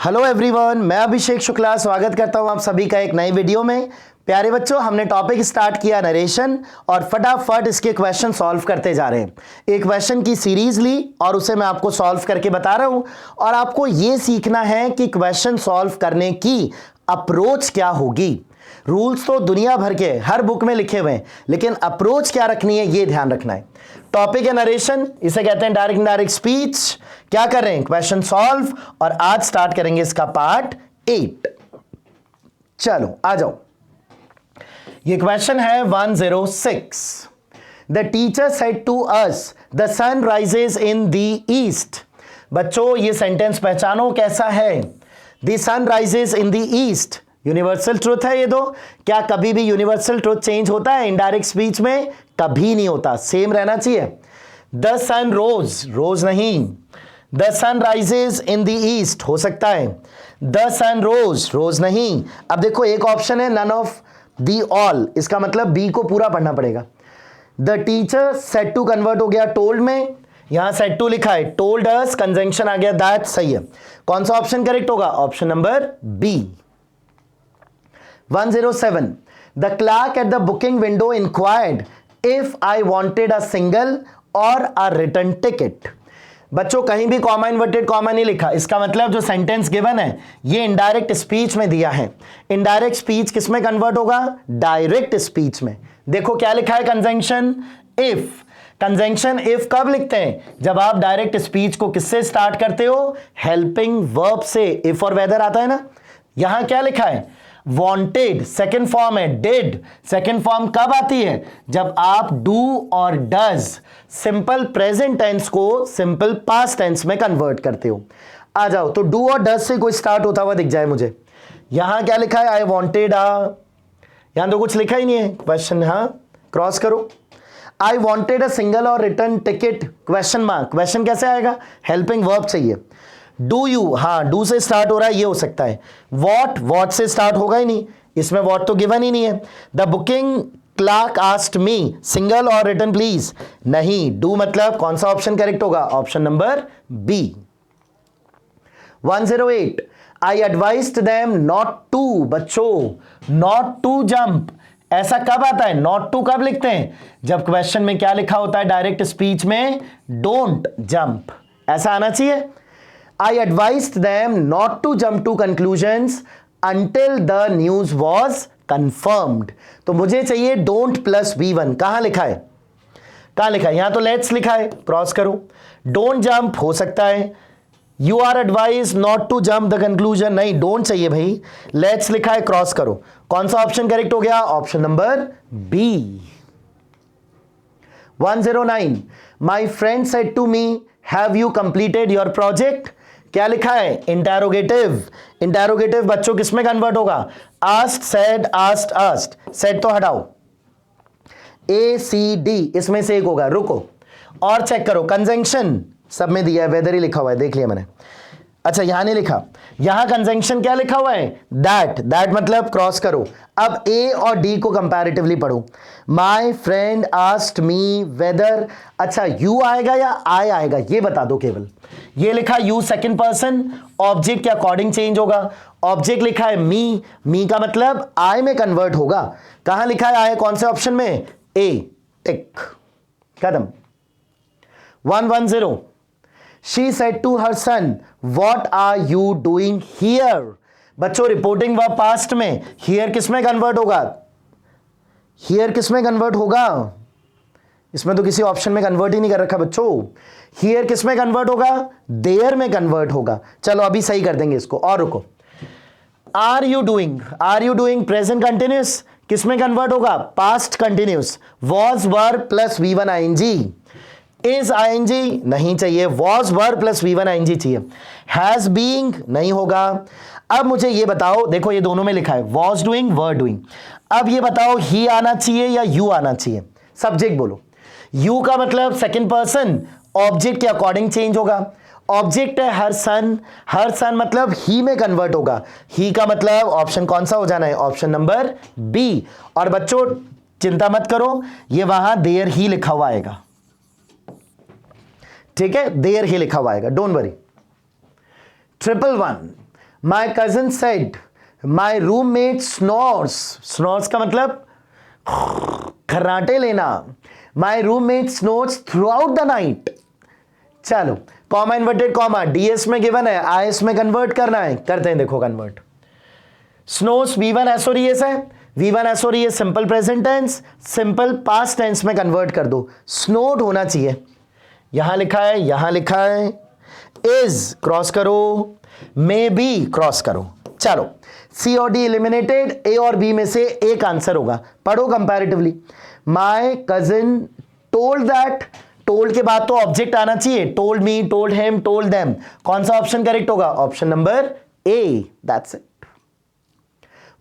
Hello everyone, मैं अभिषेक शुक्ला स्वागत करता हूं आप सभी का एक नई वीडियो में। प्यारे बच्चों, हमने टॉपिक स्टार्ट किया नरेशन और फटाफट इसके क्वेश्चन सॉल्व करते जा रहे हैं। एक क्वेश्चन की सीरीज ली और उसे मैं आपको सॉल्व करके बता रहा हूं और आपको यह सीखना है कि क्वेश्चन सॉल्व करने की अप्रोच क्या होगी। रूल्स तो दुनिया भर के हर बुक में लिखे हुए हैं, लेकिन अप्रोच क्या रखनी है ये ध्यान रखना है। टॉपिक है नरेशन, इसे कहते हैं डायरेक्ट इनडायरेक्ट स्पीच। क्या कर रहे हैं? Question solve. और आज स्टार्ट करेंगे इसका पार्ट 8। चलो आ जाओ। ये क्वेश्चन है 106। The teacher said to us the sun rises in the east. बच्चों ये सेंटेंस पहचानो कैसा है। The sun rises in the east universal truth है ये दो। क्या कभी भी यूनिवर्सल ट्रुथ चेंज होता है इनडायरेक्ट स्पीच में? कभी नहीं होता, सेम रहना चाहिए। द सन रोज, रोज नहीं। The sun rises in the east हो सकता है। द सन रोज, रोज नहीं। अब देखो एक ऑप्शन है नन ऑफ दी ऑल, इसका मतलब बी को पूरा पढ़ना पड़ेगा। The teacher said to convert हो गया टोल्ड में, यहां सेड टू लिखा है, टोल्ड अस कंजंक्शन आ गया दैट, सही है। कौन सा ऑप्शन करेक्ट होगा? Option number B. 107. The clerk at the booking window inquired if I wanted a single or a return ticket. बच्चों कहीं भी कॉमा इन्वर्टेड कॉमा नहीं लिखा, इसका मतलब जो सेंटेंस गिवन है ये इनडायरेक्ट स्पीच में दिया है। इनडायरेक्ट स्पीच किस में कन्वर्ट होगा? डायरेक्ट स्पीच में। देखो क्या लिखा है, कंजंक्शन इफ। कंजंक्शन इफ कब लिखते हैं? जब आप डायरेक्ट स्पीच को किससे स्टार्ट करते हो? हेल्पिंग वर्ब से। इफ और वेदर आता है ना। यहां क्या लिखा है? वांटेड सेकेंड फॉर्म है, डिड सेकेंड फॉर्म कब आती है? जब आप डू और डज सिंपल प्रेजेंट टेंस को सिंपल पास्ट टेंस में कन्वर्ट करते हो। आ जाओ, तो डू और डज से कोई स्टार्ट होता हुआ दिख जाए मुझे। यहां क्या लिखा है? आई वांटेड यहां तो कुछ लिखा ही नहीं है। क्वेश्चन हाँ क्रॉस करो। आई वांटेड अ सिंगल और return ticket question mark. Question कैसे आएगा? हेल्पिंग वर्ब चाहिए। डू यू, हाँ डू से स्टार्ट हो रहा है, ये हो सकता है। वॉट से स्टार्ट होगा ही नहीं, इसमें वॉट तो गिवन ही नहीं है। The booking clerk asked me single और रिटर्न प्लीज, नहीं। डू मतलब कौन सा ऑप्शन करेक्ट होगा? Option number B. 108. I advised them not to. बच्चों नॉट टू जंप ऐसा कब आता है? नॉट टू कब लिखते हैं? जब क्वेश्चन में क्या लिखा होता है डायरेक्ट स्पीच में? डोंट जंप, ऐसा आना चाहिए। I advised them not to jump to conclusions until the news was confirmed. तो मुझे चाहिए don't plus V1। कहां लिखा है? कहां लिखा है? यहां तो let's लिखा है, क्रॉस करो। don't jump हो सकता है। You are advised not to jump the conclusion, नहीं don't चाहिए भाई। let's लिखा है, क्रॉस करो। कौन सा ऑप्शन करेक्ट हो गया? Option number B. 109. My friend said to me, have you completed your project? क्या लिखा है? इंटेरोगेटिव। इंटेरोगेटिव बच्चों किस में कन्वर्ट होगा? Asked, said, asked, asked. Said तो हटाओ, ए सी डी इसमें से एक होगा। रुको और चेक करो, कंजंक्शन सब में दिया है, वेदर ही लिखा हुआ है, देख लिया मैंने। अच्छा यहां नहीं लिखा, यहां कंजंक्शन क्या लिखा हुआ है? दैट। दैट मतलब क्रॉस करो। अब ए और डी को कंपैरेटिवली पढ़ो। My friend asked me whether, अच्छा यू आएगा या आई आएगा ये बता दो केवल। ये लिखा यू सेकंड पर्सन, ऑब्जेक्ट के अकॉर्डिंग चेंज होगा। ऑब्जेक्ट लिखा है मी, मी का मतलब आई में कन्वर्ट होगा। कहां लिखा है आई? कौन से ऑप्शन में? ए, टिक, खत्म। 110. She said to her son, what are you doing here? बच्चों रिपोर्टिंग वर्ब पास्ट में, here किस में कन्वर्ट होगा? here किस में कन्वर्ट होगा? इसमें तो किसी ऑप्शन में कन्वर्ट ही नहीं कर रखा बच्चों। here किस में कन्वर्ट होगा? there में कन्वर्ट होगा। चलो अभी सही कर देंगे इसको, और रुको। Are you doing present continuous किस में कन्वर्ट होगा? Past continuous. Was verb plus V1 ING। Is ING नहीं चाहिए, was verb plus V1 ING चाहिए। हैज बीइंग नहीं होगा। अब मुझे ये बताओ, देखो ये दोनों में लिखा है वॉज डूइंग, वर डूइंग। अब ये बताओ ही आना चाहिए या यू आना चाहिए? सब्जेक्ट बोलो। यू का मतलब सेकंड पर्सन, ऑब्जेक्ट के अकॉर्डिंग चेंज होगा। ऑब्जेक्ट है हर सन, हर सन मतलब ही में कन्वर्ट होगा। ही का मतलब ऑप्शन कौन सा हो जाना है? Option number B. और बच्चों चिंता मत करो, ये वहां देयर ही लिखा हुआ आएगा, ठीक है? देयर ही लिखा हुआ आएगा, don't worry. 111. My cousin said my roommate snores, snores का मतलब खर्राटे लेना, माई roommate snores through out the night. चलो कॉमा इन्वर्टेड कॉमा डीएस में गिवन है, आईएस में कन्वर्ट करना है, करते हैं देखो कन्वर्ट। स्नोस V1 एसोरियस है, V1 एसोरियस simple present tense, simple past tense में कन्वर्ट कर दो, स्नोड होना चाहिए। यहां लिखा है, यहां लिखा है, इज क्रॉस करो, मे बी क्रॉस करो। चलो सी और डी एलिमिनेटेड, ए और बी में से एक आंसर होगा, पढ़ो comparatively. My cousin told that, told के बाद तो ऑब्जेक्ट आना चाहिए, told me, told him, told them, कौन सा ऑप्शन करेक्ट होगा? Option number A, that's it.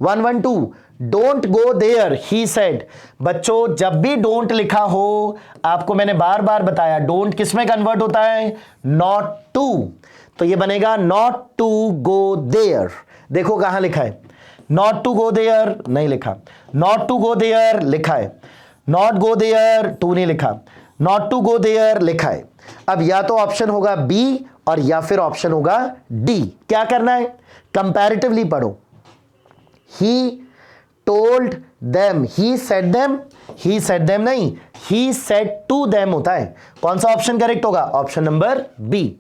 112 don't go there he said. बच्चों जब भी डोंट लिखा हो, आपको मैंने बार बार बताया डोंट किस में कन्वर्ट होता है? नॉट टू, तो ये बनेगा नॉट टू गो देयर। देखो कहां लिखा है, नॉट टू गो देयर नहीं लिखा, नॉट टू गो देयर लिखा है, नॉट गो देयर टू नहीं लिखा, नॉट टू गो देयर लिखा है। अब या तो ऑप्शन होगा बी और या फिर ऑप्शन होगा डी। क्या करना है? कंपैरेटिवली पढ़ो। He told them, he said them नहीं, he said to them होता है। कौन सा ऑप्शन करेक्ट होगा? Option number B.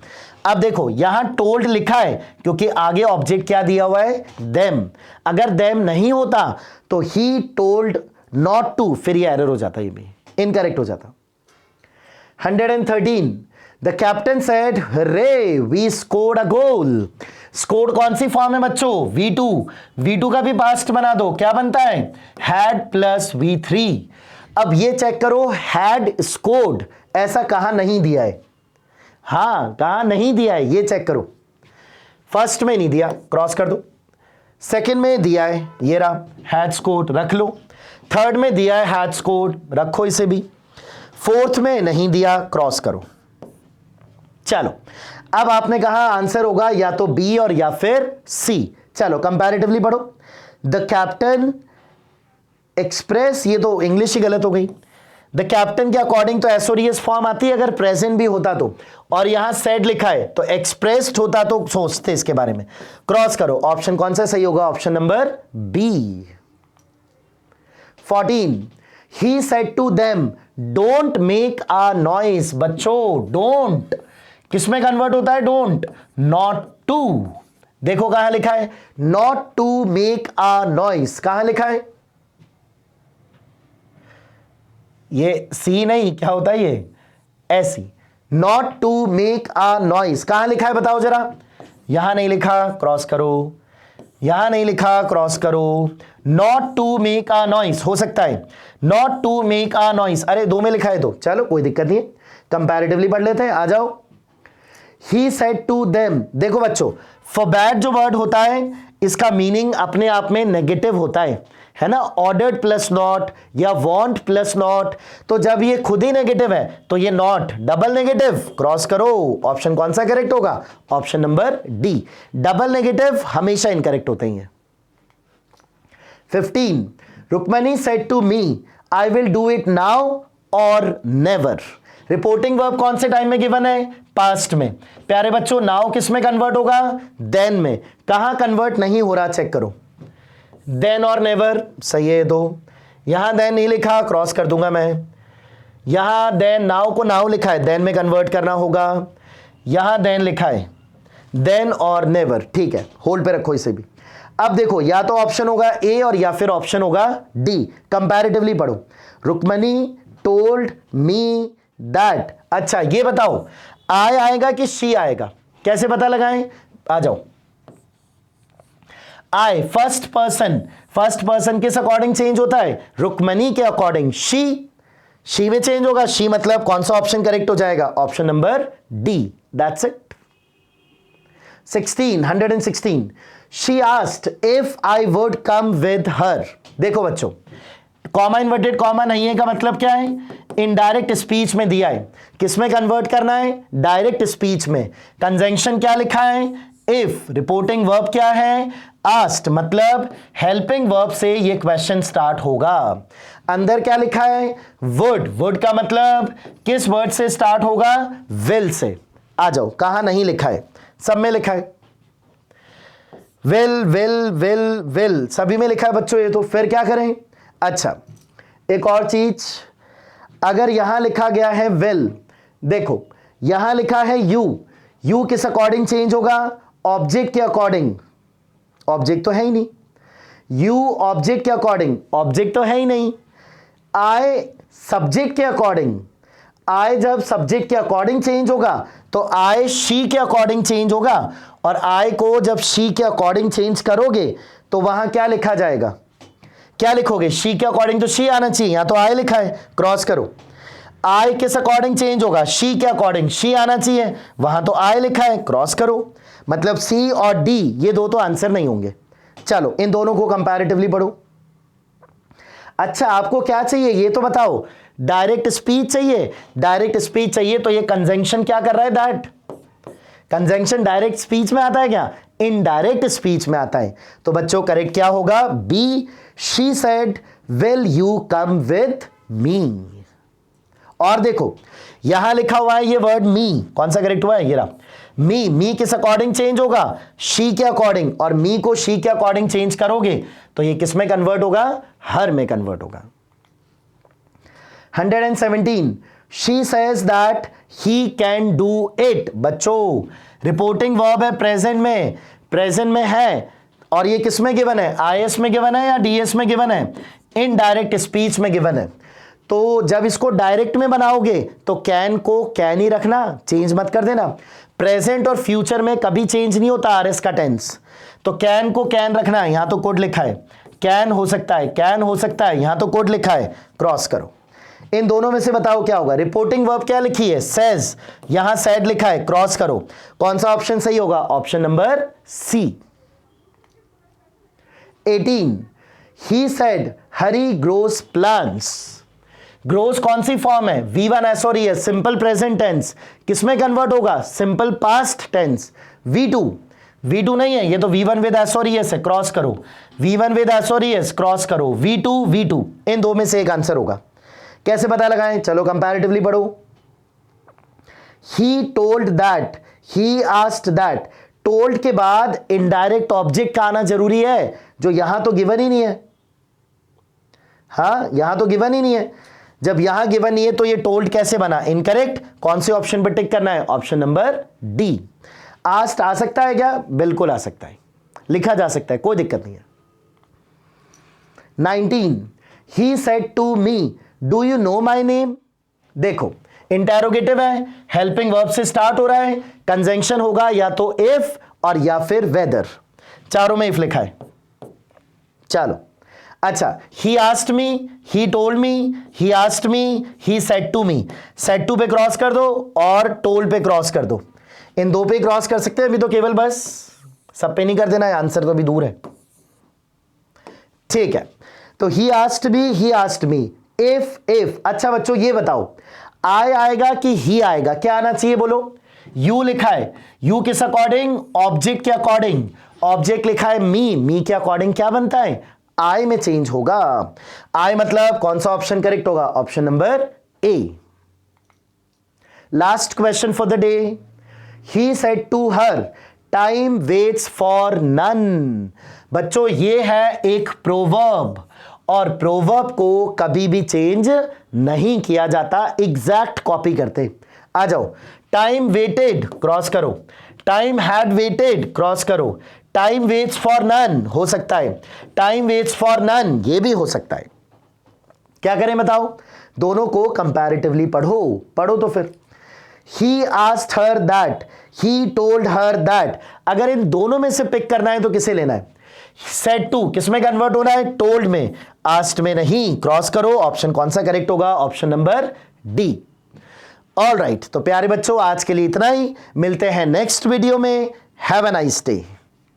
अब देखो यहां टोल्ड लिखा है क्योंकि आगे ऑब्जेक्ट क्या दिया हुआ है? them। अगर them नहीं होता तो he told not to, फिर ये एरर हो जाता, ये भी इनकरेक्ट हो जाता। 113 the captain said ray we scored a goal. Scored कौन सी फॉर्म है बच्चों? V2, V2 का भी पास्ट बना दो, क्या बनता है? Had plus V3। अब ये चेक करो, हैड स्कोर्ड ऐसा कहां नहीं दिया है? हां कहां नहीं दिया है ये चेक करो। फर्स्ट में नहीं दिया, क्रॉस कर दो। सेकंड में दिया है, ये रहा हैड स्कोर्ड, रख लो। थर्ड में दिया है हैड स्कोर्ड, रखो इसे भी। फोर्थ में नहीं दिया, क्रॉस करो। चलो अब आपने कहा आंसर होगा या तो बी और या फिर सी। चलो कंपैरेटिवली पढ़ो। द कैप्टन एक्सप्रेस, ये तो इंग्लिश ही गलत हो गई। द कैप्टन के अकॉर्डिंग तो एसोरियस फॉर्म आती है अगर प्रेजेंट भी होता तो, और यहां सेड लिखा है तो एक्सप्रेस्ड होता तो सोचते इसके बारे में। क्रॉस करो, ऑप्शन कौन सा सही होगा? Option number B. 14 he said to them don't make a noise. बच्चों डोंट किसमें कन्वर्ट होता है? Don't, not to. देखो कहां लिखा है? Not to make a noise, कहां लिखा है? ये सी नहीं, क्या होता है ये? ऐसी, not to make a noise कहां लिखा है बताओ जरा? यहां नहीं लिखा, क्रॉस करो। यहां नहीं लिखा, क्रॉस करो। Not to make a noise हो सकता है, not to make a noise, अरे दो में लिखा है तो चलो कोई दिक्कत नहीं है, कंपैरेटिवली पढ़ लेते हैं, आ जाओ। He said to them, देखो बच्चों forbade जो वर्ड होता है इसका मीनिंग अपने आप में नेगेटिव होता है ना? ऑर्डर्ड प्लस नॉट या वांट प्लस नॉट, तो जब ये खुद ही नेगेटिव है तो ये नॉट डबल नेगेटिव, क्रॉस करो। ऑप्शन कौन सा करेक्ट होगा? Option number D. Double negative हमेशा इनकरेक्ट होते हैं। 15 Rukmini said to me I will do it now or never. Reporting verb कौन से टाइम में गिवन है? पास्ट में। प्यारे बच्चों नाउ किस में कन्वर्ट होगा? देन में। कहां कन्वर्ट नहीं हो रहा चेक करो। देन और नेवर सही है दो। यहां देन नहीं लिखा, क्रॉस कर दूंगा मैं। यहां देन, नाउ को नाउ लिखा है, देन में कन्वर्ट करना होगा। यहां देन लिखा है, देन और नेवर, ठीक है होल्ड पे रखो इसे भी। अब देखो या तो ऑप्शन होगा ए और या फिर ऑप्शन होगा डी। कंपैरेटिवली पढ़ो। Rukmini told me that. अच्छा ये बताओ आई आएगा कि शी आएगा? कैसे पता लगाएं? आ जाओ। आई फर्स्ट पर्सन, फर्स्ट पर्सन किस अकॉर्डिंग चेंज होता है? रुक्मणी के अकॉर्डिंग। शी में चेंज होगा, शी मतलब कौन सा ऑप्शन करेक्ट हो जाएगा? Option number D, that's it. 116 she asked if I would come with her. देखो बच्चों कॉमा इन्वर्टेड कॉमा नहीं है का मतलब क्या है? इनडायरेक्ट स्पीच में दिया है, किस में कन्वर्ट करना है? डायरेक्ट स्पीच में। कंजंक्शन क्या लिखा है? इफ। रिपोर्टिंग वर्ब क्या है? आस्क्ड, मतलब हेल्पिंग वर्ब से ये क्वेश्चन स्टार्ट होगा। अंदर क्या लिखा है? वुड। वुड का मतलब किस वर्ड से स्टार्ट होगा? Will say. आ जाओ, कहां नहीं लिखा है? सब में लिखा है। विल विल विल विल सभी में लिखा है बच्चों ये, तो फिर क्या करें? अच्छा एक और चीज, अगर यहां लिखा गया है विल, देखो यहां लिखा है यू किस अकॉर्डिंग चेंज होगा? ऑब्जेक्ट के अकॉर्डिंग। ऑब्जेक्ट तो है ही नहीं। यू ऑब्जेक्ट के अकॉर्डिंग, ऑब्जेक्ट तो है ही नहीं। आई सब्जेक्ट के अकॉर्डिंग, आई जब सब्जेक्ट के अकॉर्डिंग चेंज होगा तो आई शी के अकॉर्डिंग चेंज होगा, और आई को जब शी के अकॉर्डिंग चेंज करोगे तो वहां क्या लिखा जाएगा? क्या लिखोगे? शी के अकॉर्डिंग तो शी आना चाहिए, यहां तो आई लिखा है, क्रॉस करो। आई किस अकॉर्डिंग चेंज होगा? शी के अकॉर्डिंग, शी आना चाहिए, वहां तो आई लिखा है, क्रॉस करो। मतलब सी और डी ये दो तो आंसर नहीं होंगे। चलो इन दोनों को कंपैरेटिवली पढ़ो। अच्छा आपको क्या चाहिए ये तो बताओ? डायरेक्ट स्पीच चाहिए? डायरेक्ट स्पीच चाहिए तो ये कंजंक्शन क्या कर रहा है? दैट कंजंक्शन डायरेक्ट स्पीच में आता है क्या? इनडायरेक्ट स्पीच में आता है। तो बच्चों करेक्ट क्या होगा? B, she said will you come with me. और देखो यहां लिखा हुआ है ये वर्ड मी, कौन सा करेक्ट हुआ है? ये रहा मी किस अकॉर्डिंग चेंज होगा? शी के अकॉर्डिंग, और मी को शी के अकॉर्डिंग चेंज करोगे तो ये किस में कन्वर्ट होगा? हर में कन्वर्ट होगा। 117 she says that he can do it. बच्चों रिपोर्टिंग वर्ब है प्रेजेंट में है, और ये किस में गिवन है? आईएस में गिवन है या डीएस में गिवन है? इनडायरेक्ट स्पीच में गिवन है। तो जब इसको डायरेक्ट में बनाओगे तो कैन को कैन ही रखना, चेंज मत कर देना। प्रेजेंट और फ्यूचर में कभी चेंज नहीं होता आरएस का टेंस, तो कैन को कैन रखना है। यहां तो कोड लिखा है कैन हो सकता है, कैन हो सकता है, यहां तो कोड लिखा है, क्रॉस करो। इन दोनों में से बताओ क्या होगा? रिपोर्टिंग वर्ब क्या लिखी है? सेज, यहां सेड लिखा है, क्रॉस करो। कौन सा ऑप्शन सही होगा? Option number C. 18 he said Hari grows plants. Grows कौन सी फॉर्म है? V1 एसोरियस, सिंपल प्रेजेंट टेंस, किसमें कन्वर्ट होगा? Simple past tense. V2 नहीं है, ये तो V1 विद एसोरियस है, क्रॉस करो। V1 विद एसोरियस, क्रॉस करो। V2 इन दो में से एक आंसर होगा। कैसे पता लगाएं? चलो कंपैरेटिवली पढ़ो। He told that, he asked that. Told के बाद इनडायरेक्ट ऑब्जेक्ट का आना जरूरी है, जो यहां तो गिवन ही नहीं है। हाँ यहां तो गिवन ही नहीं है। जब यहां गिवन नहीं है तो ये टोल्ड कैसे बना? इनकरेक्ट। कौन से ऑप्शन पर टिक करना है? Option number D. आस्क्ड आ सकता है क्या? बिल्कुल आ सकता है, लिखा जा सकता है, कोई दिक्कत नहीं है। 19 he said to me do you know my name. देखो इंटेरोगेटिव है, हेल्पिंग वर्ब से स्टार्ट हो रहा है, कंजंक्शन होगा या तो इफ और या फिर वेदर, चारों में इफ लिखा है। चलो अच्छा, he asked me, he told me, he asked me, he said to me. Said to पे क्रॉस कर दो और टोल्ड पे क्रॉस कर दो। इन दो पे क्रॉस कर सकते हैं अभी तो, केवल बस सब पे नहीं कर देना है, आंसर तो अभी दूर है। ठीक है, तो ही asked me, he asked me, if. अच्छा बच्चों ये बताओ आई आएगा कि ही आएगा? क्या आना चाहिए बोलो? यू लिखा है, यू किस अकॉर्डिंग? ऑब्जेक्ट के अकॉर्डिंग। ऑब्जेक्ट लिखा है मी के अकॉर्डिंग क्या बनता है? आई में चेंज होगा। आई मतलब कौन सा ऑप्शन करेक्ट होगा? Option number A. Last question for the day. He said to her time waits for none. बच्चों ये है एक प्रोवर्ब, और प्रोवर्ब को कभी भी चेंज नहीं किया जाता, एग्जैक्ट कॉपी करते। आ जाओ। टाइम वेटेड, क्रॉस करो। टाइम हैड वेटेड, क्रॉस करो। टाइम वेट्स फॉर नन हो सकता है, टाइम वेट्स फॉर नन ये भी हो सकता है। क्या करें बताओ? दोनों को कंपैरेटिवली पढ़ो तो फिर। He asked her that, he told her that. अगर इन दोनों में से पिक करना है तो किसे लेना है? सेड टू किस में कन्वर्ट होना है? टोल्ड में, आस्क्ड में नहीं, क्रॉस करो। ऑप्शन कौन सा करेक्ट होगा? Option number D. All right, तो प्यारे बच्चों आज के लिए इतना ही, मिलते हैं नेक्स्ट वीडियो में। Have a nice day.